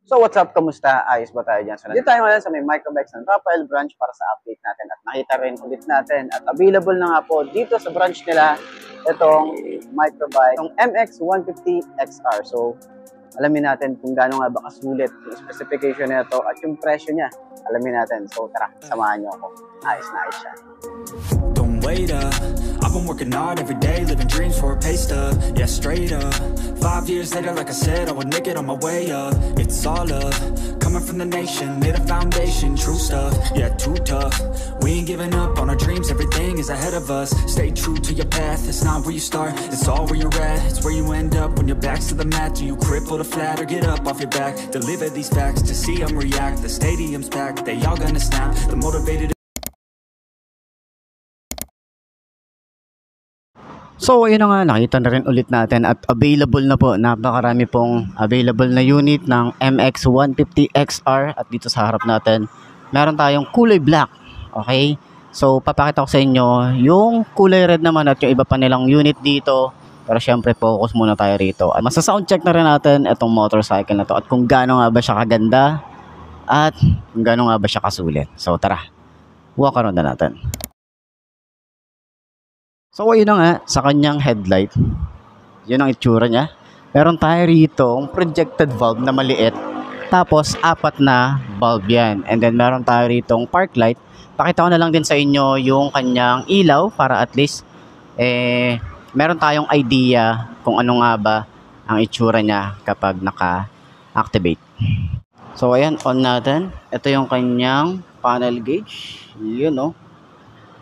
So what's up? Kamusta? Ayos ba tayo dyan? So nandito tayo ngayon sa may Microbikes ng Rafael branch para sa update natin at nakita rin ulit natin at available na nga po dito sa branch nila itong Microbike, itong MX150XR. So alamin natin kung gaano nga ba kasulit yung specification nito at yung presyo niya. Alamin natin. So tara, samahan niyo ako. Ayos na ayos siya. Don't wait up, I've been working hard every day, living dreams for a pay stub, yeah, straight up. 5 years later, like I said, I would make it on my way up. It's all love, coming from the nation, made a foundation, true stuff, yeah, too tough. We ain't giving up on our dreams, everything is ahead of us. Stay true to your path, it's not where you start, it's all where you're at. It's where you end up when your back's to the mat. Do you cripple the flat or get up off your back? Deliver these facts to see them react. The stadium's packed, they all gonna snap. The motivated. So ayun na nga, nakita na rin ulit natin at available na po, napakarami pong available na unit ng MX150XR at dito sa harap natin meron tayong kulay black. Okay, so papakita ko sa inyo yung kulay red naman at yung iba pa nilang unit dito, pero syempre focus muna tayo rito at masa-sound check na rin natin itong motorcycle na to at kung gaano nga ba siya kaganda at kung gaano nga ba siya kasulit. So tara, walk around na natin. So ayun na nga, sa kanyang headlight, yun ang itsura niya. Meron tayo rito ang projected valve na maliit, tapos 4 na valve yan. And then meron tayo rito ang park light. Pakita ko na lang din sa inyo yung kanyang ilaw para at least meron tayong idea kung ano nga ba ang itsura niya kapag naka-activate. So ayan, on natin. Ito yung kanyang panel gauge. Yun o.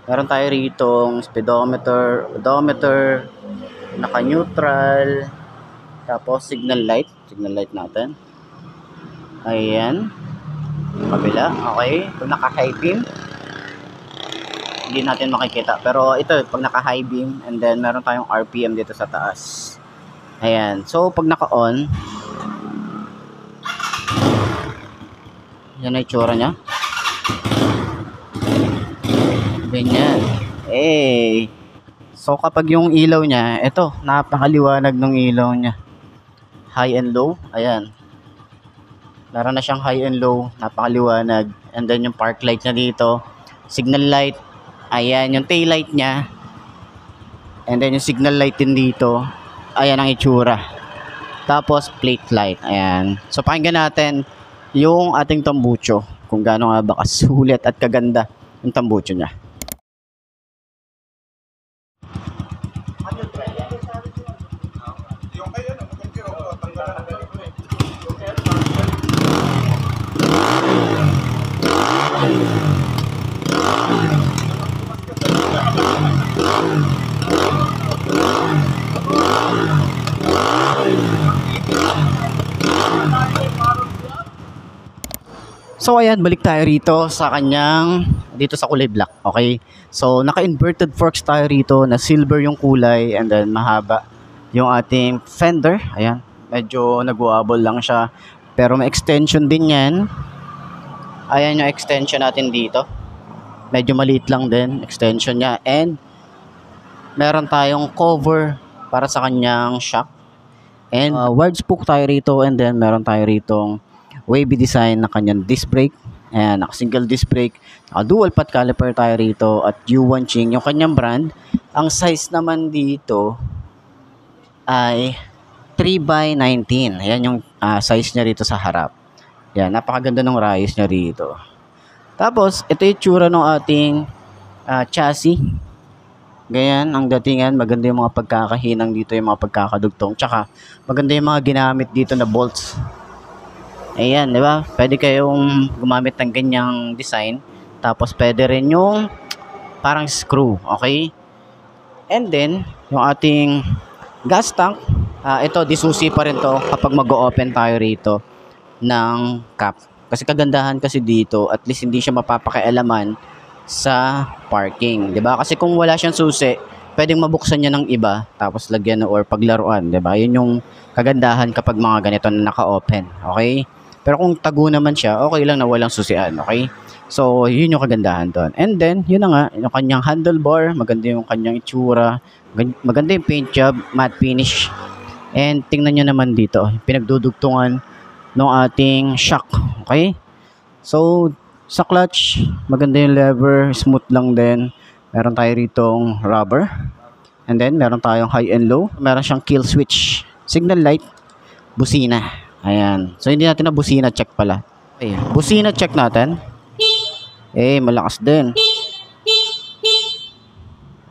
Meron tayo rito speedometer, odometer, naka-neutral, tapos signal light natin. Ayan. Kabila, okay. Pag naka-high beam, hindi natin makikita. Pero ito, pag naka-high beam, and then meron tayong RPM dito sa taas. Ayan. So, pag naka-on, yan ang itsura niya. Ganyan. So kapag yung ilaw niya, ito, napakaliwanag ng ilaw niya. High and low, ayan. Meron na siyang high and low, napakaliwanag. And then yung park light niya dito, signal light, ayan, yung tail light niya. And then yung signal light din dito, ayan ang itsura. Tapos plate light, ayan. So pakinggan natin yung ating tambucho, kung gaano nga ba kasulit at kaganda yung tambucho niya. So ayan, balik tayo rito sa kanyang, dito sa kulay black, okay? So naka-inverted forks tayo rito na silver yung kulay and then mahaba yung ating fender. Ayan, medyo nag-wobble lang siya pero may extension din yan. Ayan yung extension natin dito. Medyo maliit lang din extension niya and meron tayong cover para sa kanyang shock. And wide spoke tayo rito and then meron tayo ritong wavy design na kanyang disc brake. Ayan, naka-single disc brake. Dual pot caliper tayo rito at U1 Ching yung kanyang brand. Ang size naman dito ay 3x19. Ayan yung size niya rito sa harap. Ayan, napakaganda ng rayos niya rito. Tapos, ito yung tsura ng ating chassis. Ganyan, ang datingan, maganda yung mga pagkakahinang dito, yung mga pagkakadugtong. Tsaka, maganda yung mga ginamit dito na bolts. Ayan, di ba? Pwede kayong gumamit ng ganyang design. Tapos, pwede rin yung parang screw, okay? And then, yung ating gas tank, ito, disusi pa rin to kapag mag-o-open tayo rito ng cap. Kasi kagandahan kasi dito, at least hindi siya mapapakialaman sa parking, 'di ba? Kasi kung wala siyang susi, pwedeng mabuksan niya ng iba tapos lagyan or paglaruan, 'di ba? 'Yun yung kagandahan kapag mga ganito na naka-open, okay? Pero kung tago naman siya, okay lang na walang susian, okay? So, 'yun yung kagandahan doon. And then, 'yun na nga, yung kanyang handlebar, maganda yung kanyang itsura, maganda yung paint job, matte finish. And tingnan niyo naman dito, pinagdudugtungan ng ating shock. Okay? So, sa clutch, maganda yung lever, smooth lang din. Meron tayo ritong rubber. And then, meron tayong high and low. Meron siyang kill switch, signal light, busina. Ayan. So, hindi natin na busina check pala. Okay, busina check natin. Malakas din.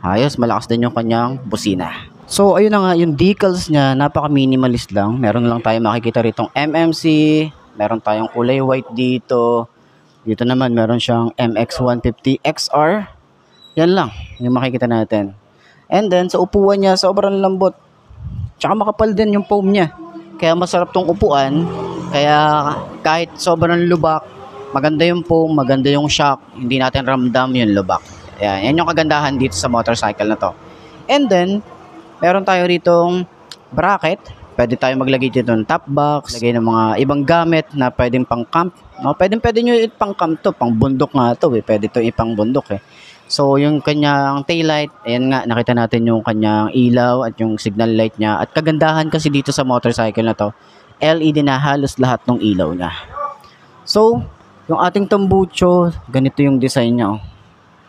Ayos, malakas din yung kanyang busina. So, ayun na nga, yung decals niya, napaka-minimalist lang. Meron lang tayo makikita ritong MMC. Meron tayong kulay white dito. Dito naman, meron siyang MX150 XR. Yan lang, yung makikita natin. And then, sa upuan niya, sobrang lambot. Tsaka makapal din yung foam niya. Kaya masarap tong upuan. Kaya kahit sobrang lubak, maganda yung foam, maganda yung shock. Hindi natin ramdam yung lubak. Yan yung kagandahan dito sa motorcycle na to. And then, meron tayo ritong bracket. Pwede tayo maglagay dito ng top box, lagay ng mga ibang gamit na pwedeng pang camp. No, pwede nyo pang camp to, pang bundok nga to eh. Pwede to ipang bundok eh. So, yung kanyang taillight, ayan nga, nakita natin yung kanyang ilaw at yung signal light niya. At kagandahan kasi dito sa motorcycle na to, LED na halos lahat ng ilaw niya. So, yung ating tambucho, ganito yung design niya. Oh.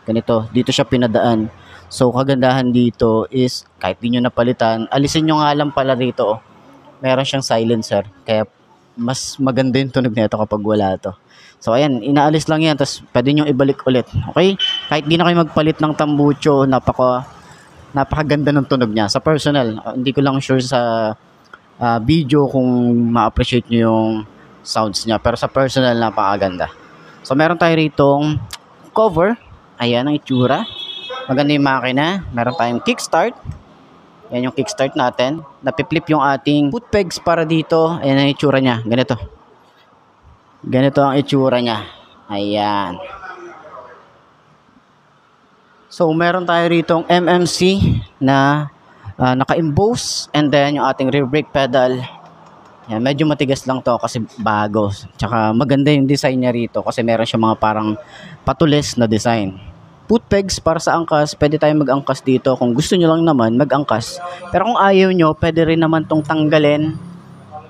Ganito, dito siya pinadaan. So, kagandahan dito is, kahit di nyo napalitan, alisin nyo nga lang pala dito. Oh. Meron siyang silencer. Kaya, mas maganda yung tunog nito kapag wala to. So, ayan, inaalis lang yan. Tapos, pwede nyo ibalik ulit. Okay? Kahit di na kayo magpalit ng tambucho, napakaganda ng tunog niya. Sa personal, hindi ko lang sure sa video kung ma-appreciate nyo yung sounds niya. Pero sa personal, napakaganda. So, meron tayo ritong cover. Ayan ang itsura. Maganda yung makina. Meron tayong kickstart. Ayan yung kickstart natin. Napiflip yung ating foot pegs para dito. Ayan ang itsura niya. Ganito. Ganito ang itsura niya. Ayan. So, meron tayo ritong MMC na naka-emboss. And then, yung ating rear brake pedal. Ayan, medyo matigas lang to kasi bago. Tsaka maganda yung design niya rito kasi meron siya mga parang patulis na design. Foot pegs para sa angkas, pwede tayo mag-angkas dito. Kung gusto nyo lang naman, mag-angkas. Pero kung ayaw nyo, pwede rin naman tong tanggalin.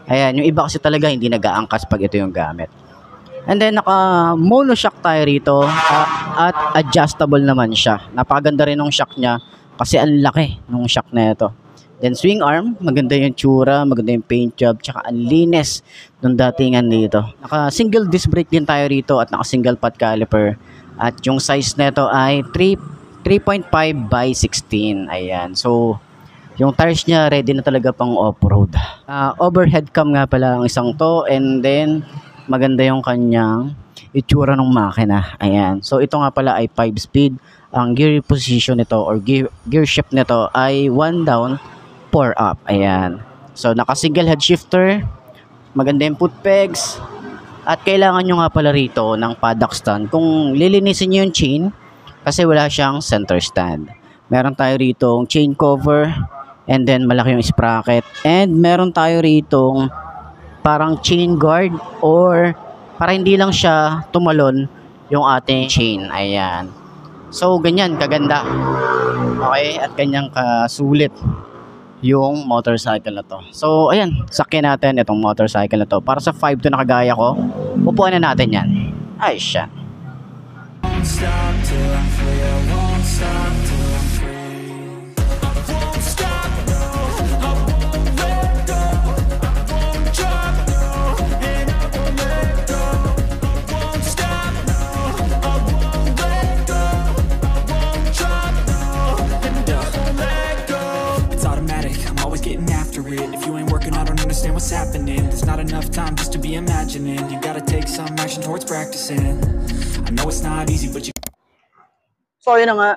Ayan, yung iba kasi talaga hindi nag-aangkas pag ito yung gamit. And then, naka-mono shock tayo rito at adjustable naman siya. Napakaganda rin ng shock niya kasi ang laki ng shock na ito. Then, swing arm, maganda yung tsura, maganda yung paint job, tsaka ang linis ng datingan dito. Naka-single disc brake din tayo rito at naka-single pad caliper. At yung size nito ay 3.5 by 16. Ayan. So, yung tires niya ready na talaga pang off-road. Overhead cam nga pala ang isang to. And then, maganda yung kanyang itsura ng makina. Ayan. So, ito nga pala ay 5-speed. Ang gear position nito or gear shift nito ay 1 down, 4 up. Ayan. So, naka-single head shifter. Maganda yung foot pegs. At kailangan nyo nga pala rito ng paddock stand kung lilinisin nyo yung chain kasi wala siyang center stand. Meron tayo rito chain cover and then malaki yung sprocket and meron tayo rito parang chain guard or para hindi lang siya tumalon yung ating chain. Ayan. So, ganyan kaganda. Okay? At kanyang kasulit yung motorcycle na to. So, ayan, sakyan natin itong motorcycle na to. Para sa 5 to na kagaya ko, upuan na natin yan. Ay, siya. Won't stop till I'm free. I won't stop till I'm free. I won't stop, no. I won't let go. I won't drop, no. And I won't let go. I won't stop, no. I won't let go. I won't drop, no. And I won't let go. It's automatic. I'm always getting after it. If you ain't working, I don't understand what's happening. There's not enough time just to be imagining. You gotta take some action towards practicing. I know it's not easy, but you. So, yun na nga,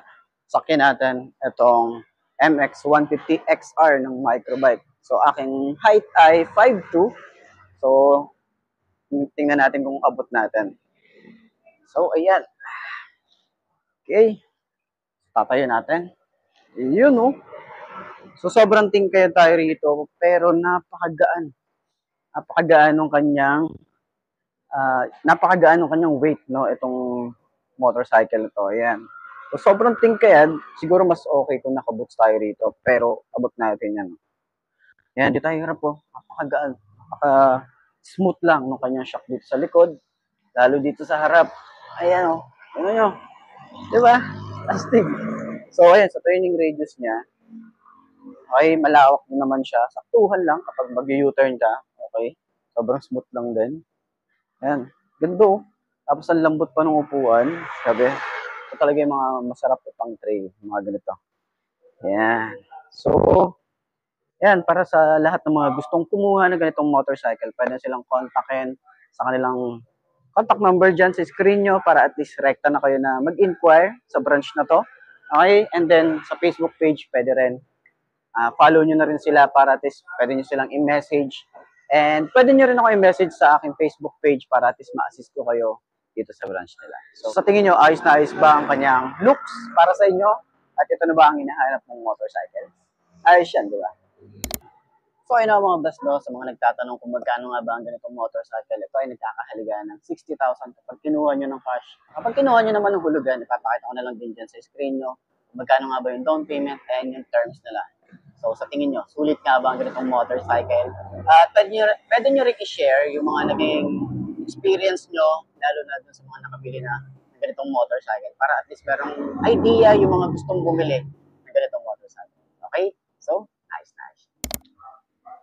sakyan natin itong MX150 XR ng microbike. So, aking height ay 5'2". So, tingnan natin kung abot natin. So, ayan. Okay. Tatayo natin. Yun, oh. So, sobrang tingkaya tayo rito, pero napakagaan. Napakagaan ng kanyang weight, no, itong motorcycle na to. Ayan. So, sobrang tingkayan, siguro mas okay kung nakaboots tayo rito, pero abot natin yan. Ayan, di tayo hirap po. Napakagaan. Smooth lang ng kanyang shock dito sa likod, lalo dito sa harap. Ayan o, ano nyo? Diba? Astig. So, ayan, sa turning radius niya, okay, malawak din naman siya. Saktuhan lang kapag mag-U-turn ka. Okay? Sobrang smooth lang din. Ayan. Ganda. Tapos ang lambot pa ng upuan. Sabi, ito talaga yung mga masarap pang trail. Mga ganito. Ayan. So, ayan, para sa lahat ng mga gustong kumuha ng ganitong motorcycle, pwede silang kontakin sa kanilang contact number dyan sa screen nyo para at least rekta na kayo na mag-inquire sa branch na to. Okay? And then, sa Facebook page, pwede rin. Follow nyo na rin sila para at least pwede nyo silang i-message. And pwede nyo rin ako i-message sa aking Facebook page para at least ma-assist ko kayo dito sa branch nila. So, sa tingin nyo, ayos na ayos ba ang kanyang looks para sa inyo? At ito na ba ang hinahanap ng motorcycle? Ayos yan, di ba? So, ayun na mga best, no? Sa mga nagtatanong kung magkano nga ba ang ganitong motorcycle, ito ay nagkakahaligaan ng 60,000 kapag kinuha nyo ng cash. Kapag kinuha nyo naman ng hulugan, ipapakita ko na lang din dyan sa screen nyo kung magkano nga ba yung down payment and yung terms nila. So, sa tingin nyo, sulit nga ba ang ganitong motorcycle? At pwede nyo rin i-share yung mga naging experience nyo, lalo na dun sa mga nakabili na ng ganitong motorcycle para at least merong idea yung mga gustong bumili ng ganitong motorcycle. Okay? So, nice.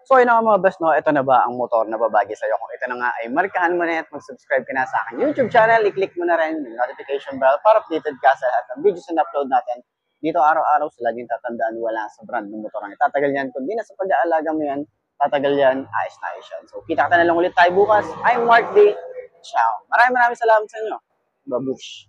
So, yun nga mga best, no? Ito na ba ang motor na babagi sa'yo? Kung ito na nga ay markahan mo na at mag-subscribe ka na sa aking YouTube channel, i-click mo na rin yung notification bell para updated ka sa lahat ng videos na upload natin. Dito araw-araw sa laging tatandaan, wala sa brand ng motor ang itatagal yan. Kung di na sa pag-aalaga mo yan, tatagal yan, ayos na ayos yan. So, kita ka na lang ulit tayo bukas. I'm Mark D. Ciao. Maraming salamat sa inyo. Babush.